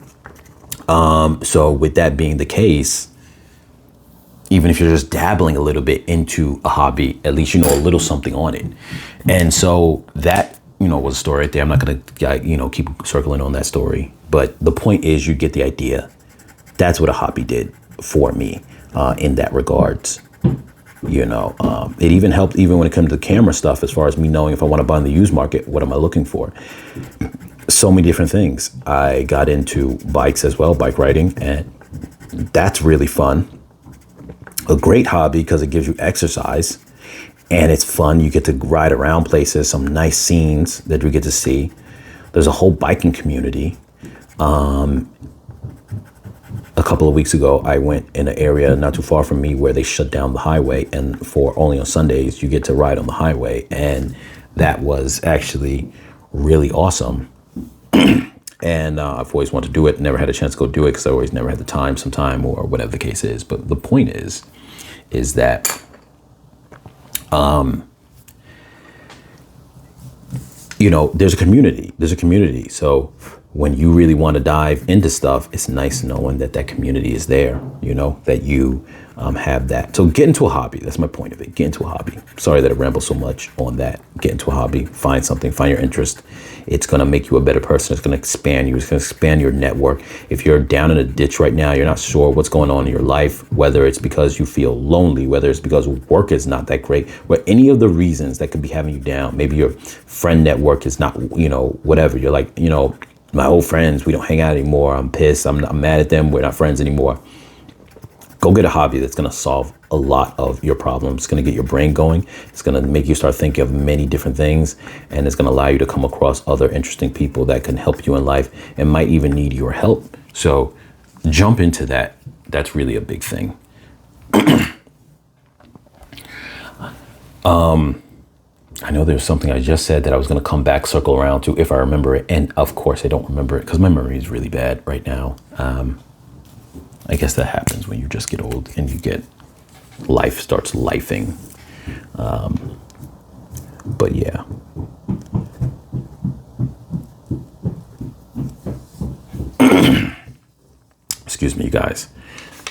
So with that being the case, even if you're just dabbling a little bit into a hobby, at least you know a little something on it. And so that, was a story right there. I'm not going to, keep circling on that story. But the point is, you get the idea. That's what a hobby did for me in that regards. It even helped even when it comes to camera stuff, as far as me knowing if I want to buy in the used market, what am I looking for? So many different things. I got into bikes as well, bike riding, and that's really fun. A great hobby because it gives you exercise and it's fun. You get to ride around places, some nice scenes that we get to see. There's a whole biking community. a couple of weeks ago, I went in an area not too far from me where they shut down the highway, and for only on Sundays you get to ride on the highway, and that was actually really awesome. And I've always wanted to do it, never had a chance to go do it because I always never had the time sometime or whatever the case is. But the point is that there's a community. So when you really want to dive into stuff, it's nice knowing that community is there, that you have that. So get into a hobby. That's my point of it. Get into a hobby. Sorry that I ramble so much on that. Get into a hobby, find something, find your interest. It's going to make you a better person. It's going to expand you. It's going to expand your network. If you're down in a ditch right now, you're not sure what's going on in your life, whether it's because you feel lonely, whether it's because work is not that great, or any of the reasons that could be having you down. Maybe your friend network is not, whatever. You're like, my old friends, we don't hang out anymore. I'm pissed. I'm mad at them. We're not friends anymore. Go get a hobby that's going to solve a lot of your problems. It's going to get your brain going. It's going to make you start thinking of many different things. And it's going to allow you to come across other interesting people that can help you in life and might even need your help. So jump into that. That's really a big thing. I know there's something I just said that I was going to come back, circle around to if I remember it. And of course, I don't remember it because my memory is really bad right now. I guess that happens when you just get old and life starts lifing. But yeah. Excuse me, you guys.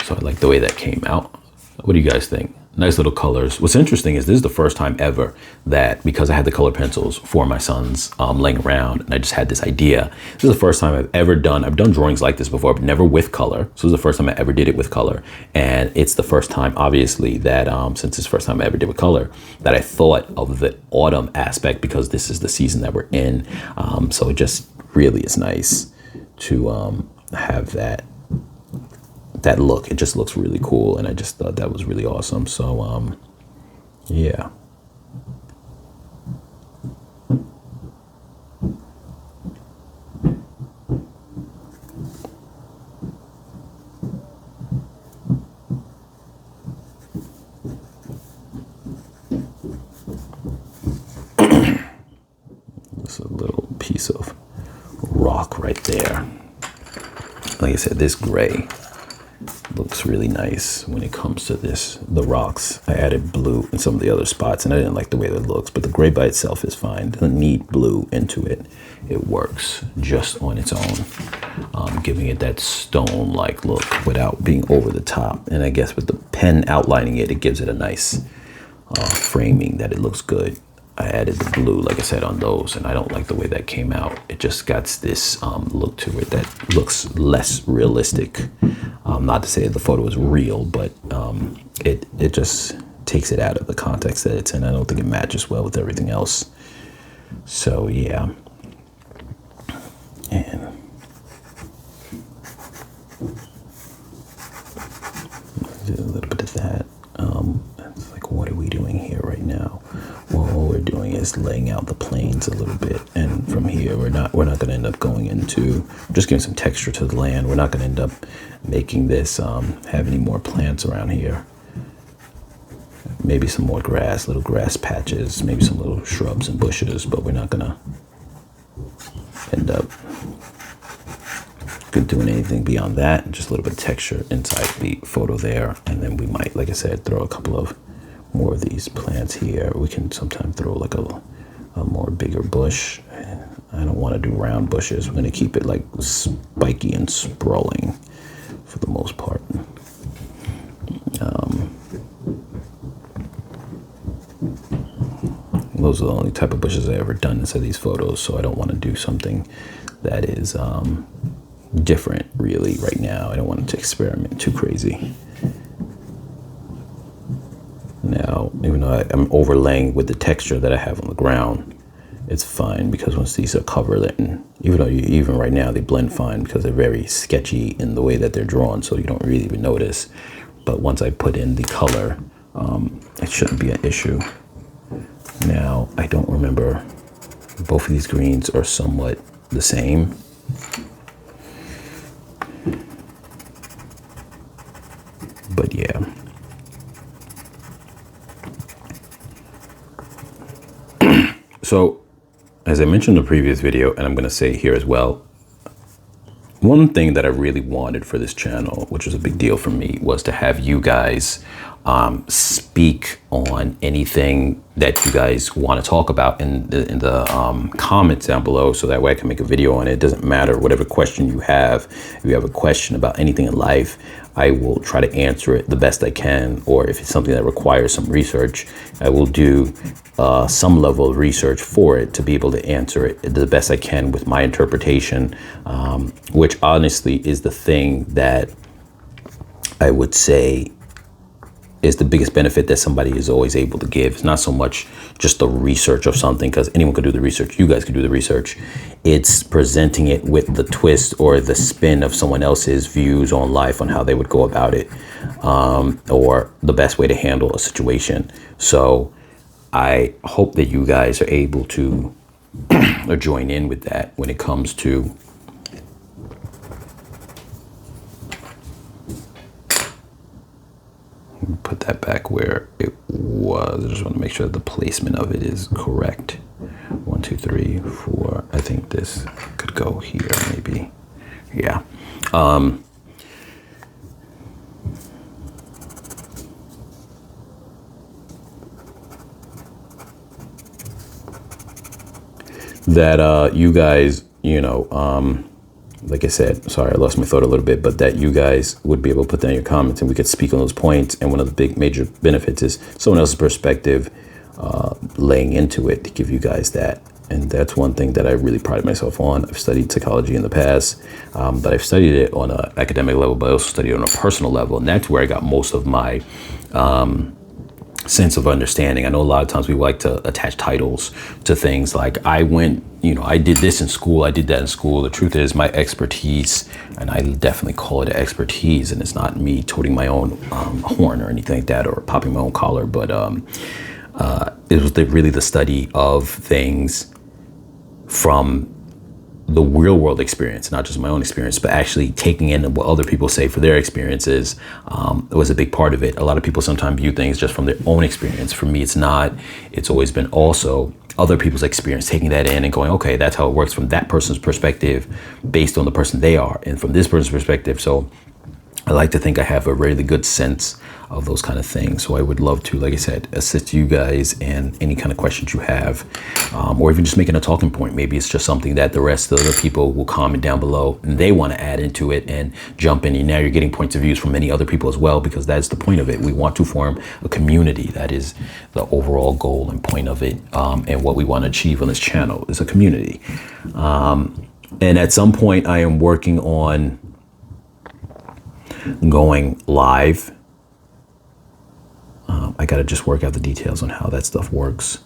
So I like the way that came out. What do you guys think? Nice little colors. What's interesting is this is the first time ever that, because I had the color pencils for my sons laying around and I just had this idea. This is the first time I've done drawings like this before, but never with color. So this is the first time I ever did it with color. And it's the first time, obviously, that since it's the first time I ever did with color, that I thought of the autumn aspect because this is the season that we're in. So it just really is nice to have that look. It just looks really cool, and I just thought that was really awesome. So yeah. It's a little piece of rock right there. Like I said, this gray looks really nice when it comes to the rocks. I added blue in some of the other spots and I didn't like the way that it looks, but the gray by itself is fine. Doesn't need blue into it. It works just on its own, giving it that stone-like look without being over the top. And I guess with the pen outlining it, it gives it a nice framing that it looks good. I added the blue, like I said, on those, and I don't like the way that came out. It just got this look to it that looks less realistic. Not to say the photo is real, but it just takes it out of the context that it's in. I don't think it matches well with everything else. So yeah, and do a little bit of that. It's like, what are we doing here right now? Well, what we're doing is laying out the planes a little bit, and from here we're not going to end up going into just giving some texture to the land. We're not going to end up making this have any more plants around here. Maybe some more grass, little grass patches, maybe some little shrubs and bushes, but we're not going to end up doing anything beyond that. Just a little bit of texture inside the photo there, and then we might, like I said, throw a couple of more of these plants here. We can sometimes throw like a more bigger bush. I don't want to do round bushes. We're going to keep it like spiky and sprawling for the most part. Those are the only type of bushes I've ever done inside these photos, so I don't want to do something that is different really right now. I don't want to experiment too crazy. Now, even though I'm overlaying with the texture that I have on the ground, it's fine because once these are covered, and even right now they blend fine because they're very sketchy in the way that they're drawn, so you don't really even notice. But once I put in the color, it shouldn't be an issue. Now, I don't remember, both of these greens are somewhat the same. But yeah. So, as I mentioned in the previous video, and I'm going to say here as well, one thing that I really wanted for this channel, which was a big deal for me, was to have you guys speak on anything that you guys want to talk about in the comments down below, so that way I can make a video on it. It doesn't matter, whatever question you have. If you have a question about anything in life, I will try to answer it the best I can, or if it's something that requires some research, I will do some level of research for it to be able to answer it the best I can with my interpretation, which honestly is the thing that I would say is the biggest benefit that somebody is always able to give. It's not so much just the research of something, because anyone could do the research. You guys could do the research. It's presenting it with the twist or the spin of someone else's views on life, on how they would go about it, or the best way to handle a situation. So I hope that you guys are able to join in with that when it comes to put that back where it was. I just want to make sure the placement of it is correct. 1, 2, 3, 4. I think this could go here, maybe. Yeah. That you guys, like I said, sorry, I lost my thought a little bit, but that you guys would be able to put down your comments and we could speak on those points. And one of the big major benefits is someone else's perspective, laying into it to give you guys that. And that's one thing that I really pride myself on. I've studied psychology in the past, but I've studied it on an academic level, but I also studied it on a personal level. And that's where I got most of my sense of understanding. I know a lot of times people like to attach titles to things like I did this in school, I did that in school. The truth is my expertise, and I definitely call it expertise, and it's not me tooting my own horn or anything like that, or popping my own collar, but it was really the study of things from the real world experience, not just my own experience, but actually taking in what other people say for their experiences. It was a big part of it. A lot of people sometimes view things just from their own experience. For me, it's not. It's always been also other people's experience, taking that in and going, okay, that's how it works from that person's perspective based on the person they are, and from this person's perspective. So I like to think I have a really good sense of those kind of things. So I would love to, like I said, assist you guys in any kind of questions you have, or even just making a talking point. Maybe it's just something that the rest of the people will comment down below and they want to add into it and jump in. And now you're getting points of views from many other people as well, because that's the point of it. We want to form a community. That is the overall goal and point of it. And what we want to achieve on this channel is a community. And at some point I am working on going live. I got to just work out the details on how that stuff works.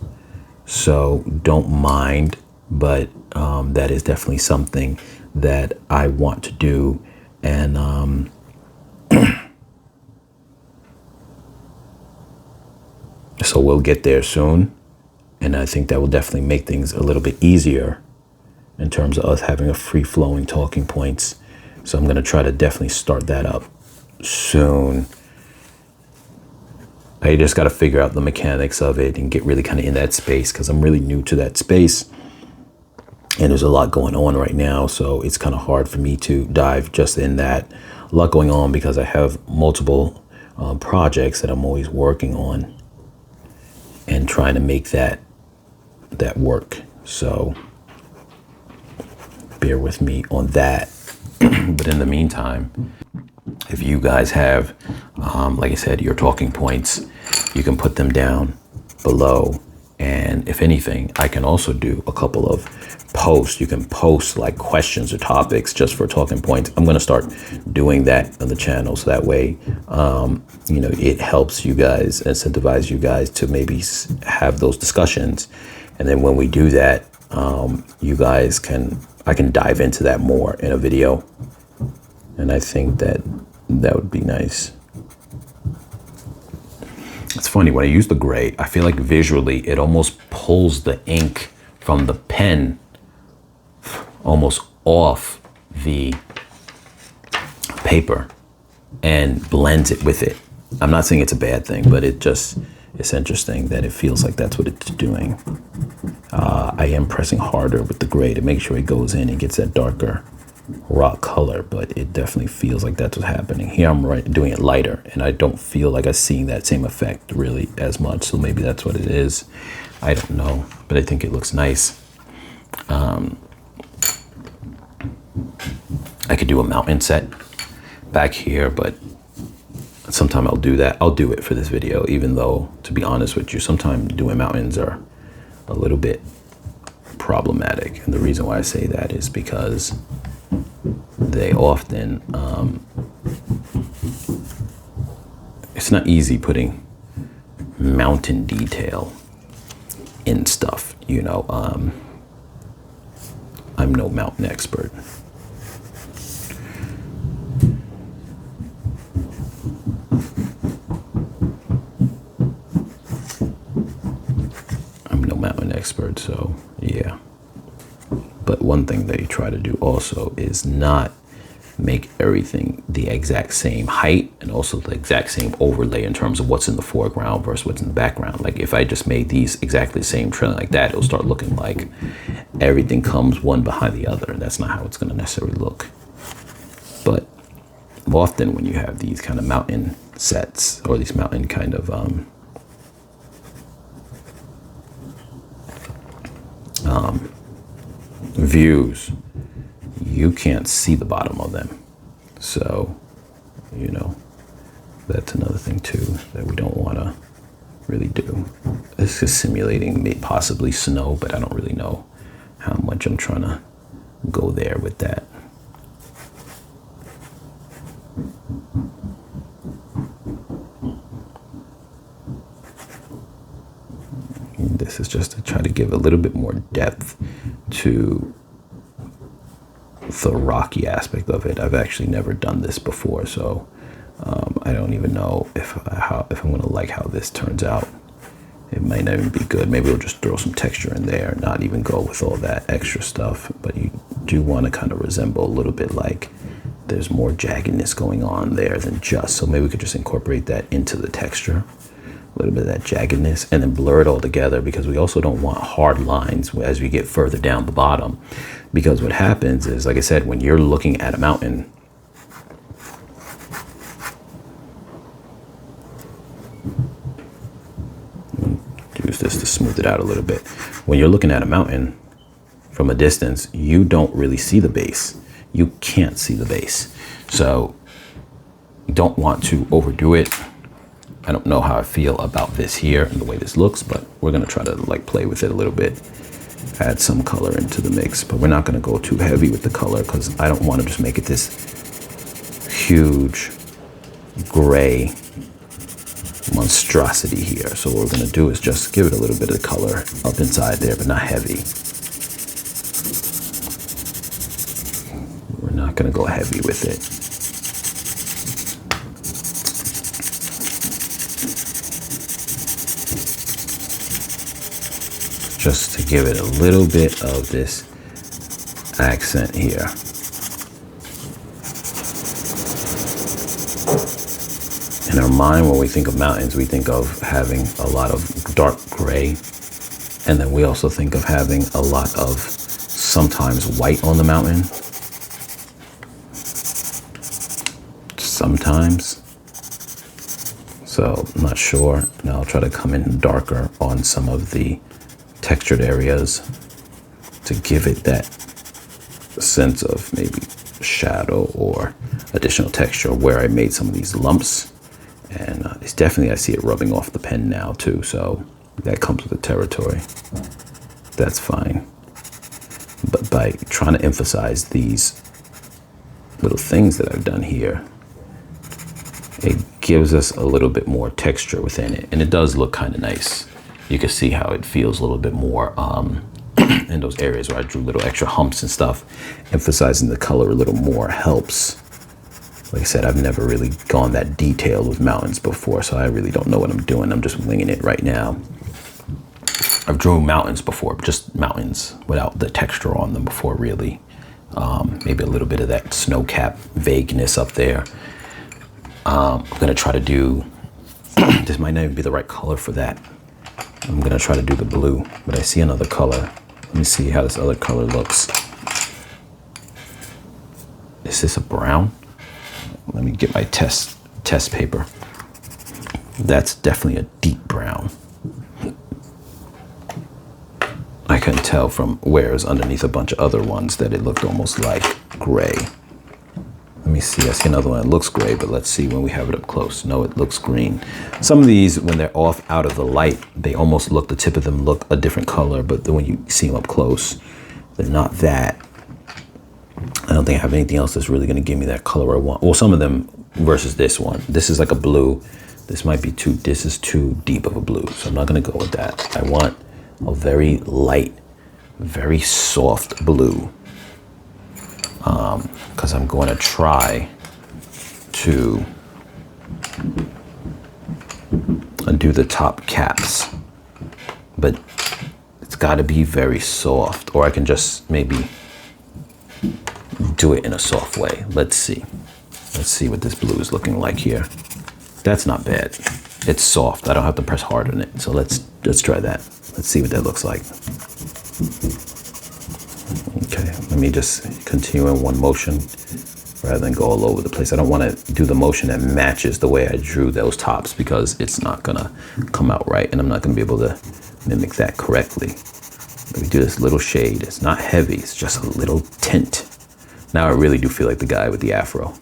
So don't mind, but that is definitely something that I want to do. And so we'll get there soon. And I think that will definitely make things a little bit easier in terms of us having a free-flowing talking points. So I'm going to try to definitely start that up soon. I just got to figure out the mechanics of it and get really kind of in that space, because I'm really new to that space and there's a lot going on right now. So it's kind of hard for me to dive just in that. A lot going on because I have multiple projects that I'm always working on and trying to make that work. So bear with me on that. But in the meantime, if you guys have, like I said, your talking points, you can put them down below. And if anything, I can also do a couple of posts. You can post like questions or topics just for talking points. I'm going to start doing that on the channel. So that way, it helps you guys, incentivize you guys to maybe have those discussions. And then when we do that, I can dive into that more in a video. And I think that would be nice. It's funny, when I use the gray, I feel like visually it almost pulls the ink from the pen almost off the paper. and blends it with it. I'm not saying it's a bad thing, but it's interesting that it feels like that's what it's doing. I am pressing harder with the gray to make sure it goes in and gets that darker rock color, but it definitely feels like that's what's happening. Here I'm doing it lighter, and I don't feel like I'm seeing that same effect really as much, so maybe that's what it is. I don't know, but I think it looks nice. I could do a mountain set back here, but sometime I'll do that. I'll do it for this video, even though, to be honest with you, sometimes doing mountains are a little bit problematic. And the reason why I say that is because they often, it's not easy putting mountain detail in stuff, you know. I'm no mountain expert. So yeah, but one thing that you try to do also is not make everything the exact same height and also the exact same overlay in terms of what's in the foreground versus what's in the background. Like if I just made these exactly the same trailing like that, it'll start looking like everything comes one behind the other, and that's not how it's going to necessarily look. But often when you have these kind of mountain sets or these mountain kind of views, you can't see the bottom of them. So, you know, that's another thing too that we don't want to really do. This is simulating possibly snow, but I don't really know how much I'm trying to go there with that. This is just to try to give a little bit more depth to the rocky aspect of it. I've actually never done this before, so I don't even know if I'm gonna like how this turns out. It might not even be good. Maybe we'll just throw some texture in there, not even go with all that extra stuff. But you do want to kind of resemble a little bit like there's more jaggedness going on there than just. So maybe we could just incorporate that into the texture. A little bit of that jaggedness, and then blur it all together, because we also don't want hard lines as we get further down the bottom. Because what happens is, like I said, when you're looking at a mountain, use this to smooth it out a little bit. When you're looking at a mountain from a distance, you don't really see the base. You can't see the base. So you don't want to overdo it. I don't know how I feel about this here and the way this looks, but we're gonna try to like play with it a little bit, add some color into the mix, but we're not gonna go too heavy with the color because I don't want to just make it this huge gray monstrosity here. So what we're gonna do is just give it a little bit of color up inside there, but not heavy. We're not gonna go heavy with it. Just to give it a little bit of this accent here. In our mind, when we think of mountains, we think of having a lot of dark gray. And then we also think of having a lot of sometimes white on the mountain. Sometimes. So I'm not sure. Now I'll try to come in darker on some of the textured areas to give it that sense of maybe shadow or additional texture where I made some of these lumps. And it's definitely, I see it rubbing off the pen now too, so that comes with the territory. That's fine. But by trying to emphasize these little things that I've done here, it gives us a little bit more texture within it, and it does look kind of nice. You can see how it feels a little bit more in those areas where I drew little extra humps and stuff. Emphasizing the color a little more helps. Like I said, I've never really gone that detailed with mountains before, so I really don't know what I'm doing. I'm just winging it right now. I've drawn mountains before, just mountains without the texture on them before, really. Maybe a little bit of that snow cap vagueness up there. I'm gonna try to do, this might not even be the right color for that. I'm gonna try to do the blue, but I see another color. Let me see how this other color looks. Is this a brown? Let me get my test paper. That's definitely a deep brown. I can tell from where it's underneath a bunch of other ones that it looked almost like gray. Let me see, I see another one that looks gray, but let's see when we have it up close. No, it looks green. Some of these, when they're off out of the light, they almost look, the tip of them look a different color, but then when you see them up close, they're not that. I don't think I have anything else that's really gonna give me that color I want. Well, some of them versus this one. This is like a blue. This might be this is too deep of a blue, so I'm not gonna go with that. I want a very light, very soft blue. Because I'm going to try to do the top caps, but it's got to be very soft, or I can just maybe do it in a soft way. Let's see what this blue is looking like here. That's not bad. It's soft. I don't have to press hard on it. So let's try that. Let's see what that looks like. Okay, let me just continue in one motion rather than go all over the place. I don't want to do the motion that matches the way I drew those tops because it's not gonna come out right and I'm not gonna be able to mimic that correctly. Let me do this little shade. It's not heavy, it's just a little tint. Now I really do feel like the guy with the afro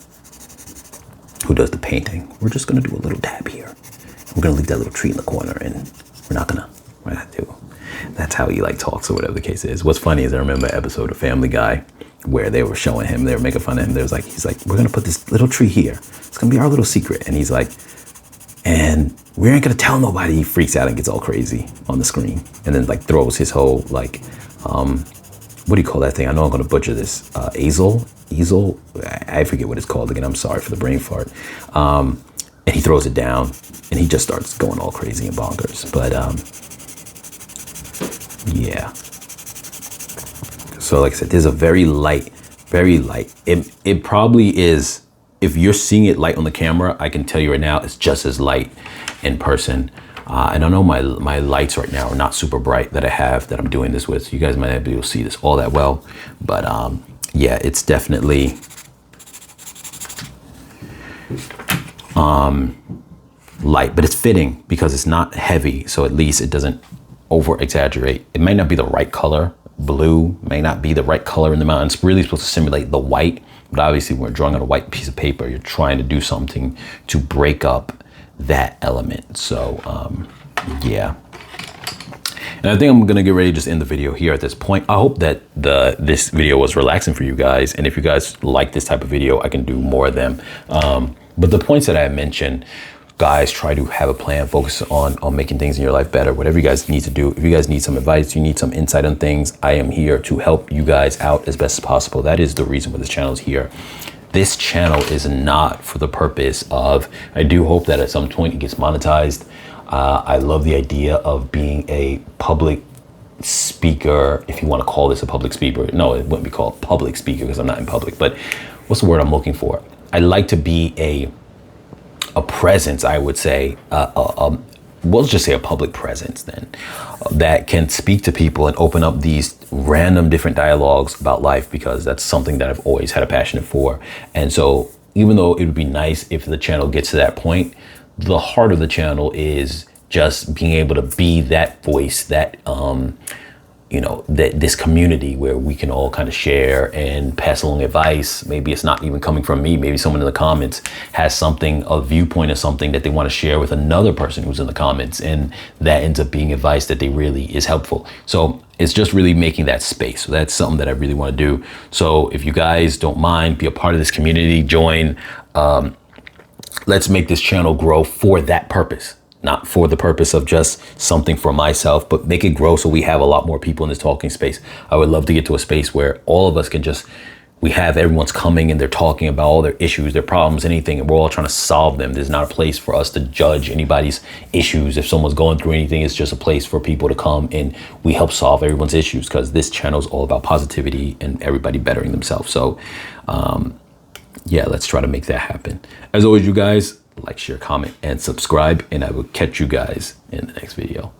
who does the painting. We're just gonna do a little dab here. We're gonna leave that little tree in the corner and we're not gonna do. That's how he like talks or whatever the case is. What's funny is I remember an episode of Family Guy where they were showing him, they were making fun of him. He's like, we're gonna put this little tree here. It's gonna be our little secret. And he's like, and we ain't gonna tell nobody. He freaks out and gets all crazy on the screen. And then like throws his whole like, what do you call that thing? I know I'm gonna butcher this. Easel? I forget what it's called again. I'm sorry for the brain fart. And he throws it down and he just starts going all crazy and bonkers. But yeah. So like I said, there's a very light. It probably is, if you're seeing it light on the camera, I can tell you right now, it's just as light in person. And I know my lights right now are not super bright that I'm doing this with. So you guys might not be able to see this all that well. But yeah, it's definitely light, but it's fitting because it's not heavy. So at least it doesn't over exaggerate. It may not be the right color. Blue may not be the right color in the mountain. It's really supposed to simulate the white, but obviously when we're drawing on a white piece of paper, you're trying to do something to break up that element. So yeah. And I think I'm gonna get ready to just end the video here at this point. I hope that this video was relaxing for you guys. And if you guys like this type of video, I can do more of them. But the points that I mentioned, guys, try to have a plan, focus on making things in your life better, whatever you guys need to do. If you guys need some advice, you need some insight on things, I am here to help you guys out as best as possible. That is the reason why this channel is here. This channel is not for the purpose of, I do hope that at some point it gets monetized. I love the idea of being a public speaker, if you want to call this a public speaker. No, it wouldn't be called public speaker because I'm not in public, but what's the word I'm looking for? I like to be a presence, I would say, we'll just say a public presence then, that can speak to people and open up these random different dialogues about life, because that's something that I've always had a passion for. And so even though it would be nice if the channel gets to that point, the heart of the channel is just being able to be that voice, that you know, this community where we can all kind of share and pass along advice. Maybe it's not even coming from me. Maybe someone in the comments has something, a viewpoint of something that they want to share with another person who's in the comments, and that ends up being advice that they really is helpful. So it's just really making that space. So that's something that I really want to do. So if you guys don't mind, be a part of this community, join. Let's make this channel grow for that purpose. Not for the purpose of just something for myself, but make it grow so we have a lot more people in this talking space. I would love to get to a space where all of us can just, we have everyone's coming and they're talking about all their issues, their problems, anything, and we're all trying to solve them. There's not a place for us to judge anybody's issues. If someone's going through anything, it's just a place for people to come and we help solve everyone's issues, because this channel is all about positivity and everybody bettering themselves. So yeah, let's try to make that happen. As always, you guys, like, share, comment, and subscribe, and I will catch you guys in the next video.